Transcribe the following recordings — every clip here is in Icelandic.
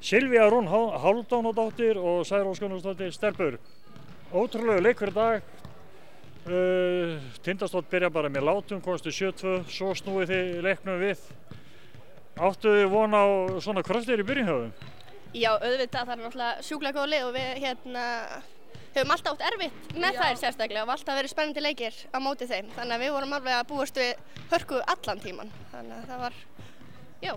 Silvía Rún Hálfdánadóttir og Særós Gunnarsdóttir stelpur. Ótrúlega leikur í dag. Tindastóll byrja bara með látum, komstu 7-2, svo snúið þið leiknum við. Áttu þið von á svona kröftir í byrjunhjóðum? Já, auðvitað, það er náttúrulega sjúklega góð lið og við höfum alltaf átt erfitt með þær sérstaklega og alltaf verið spennandi leikir á móti þeim. Þannig að við vorum alveg að búast við hörku allan tíman. Þannig að það var, já.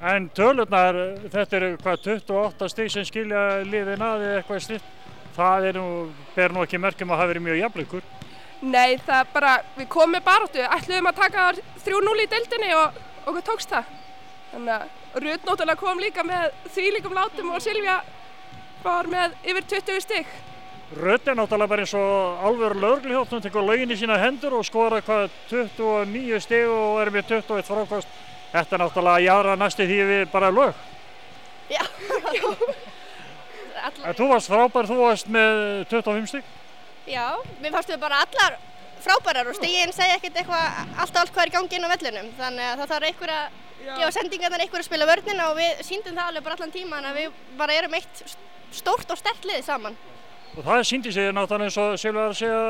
En tölurnar, þetta eru hvað 28 stig sem skilja liðin að eða eitthvað slíkt. Það ber nú ekki merkjum að hafa verið mjög jafnleikur. Nei, það er bara, við komum með baráttu, ætluðum að taka 3-0 í deildinni og okkur tókst það. Þannig að Rut náttúrulega kom líka með þvílíkum látum og Silvía var með yfir 20 stig. Rut er náttúrulega bara eins og alvöru lögregluþjónn, hún tekur lögin í sína hendur og skorar hvað 29 stig og er með 21 frákast. Þetta er náttúrulega jaðra næstu því við bara lög. Já. En þú varst frábær, þú varst með 25 stig? Já, mér fannst við bara allar frábærar og stigin segja ekkert eitthvað allt hvað er í gangi inn á vellinum. Þannig að það þarf einhver að gefa sendingarnar, einhver að spila vörnina og við sýndum það alveg bara allan tíman að við bara erum eitt stórt og sterkt lið saman. Og það sýndi sig náttúrulega eins og Silvía að segja,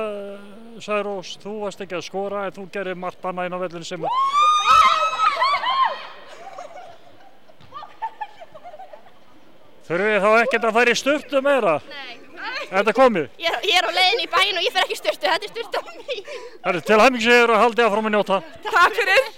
Særós, þú varst ekki að skora en þú gerir margt annað inn á vellinu sem Þurfum við þá ekkert að fara í sturtu meira? Nei. Er þetta komið? Ég er á leiðinni í bæinn og ég fer ekki í sturtu, þetta er sturtu á mig. Til hamingju og haldið áfram að njóta. Takk fyrir.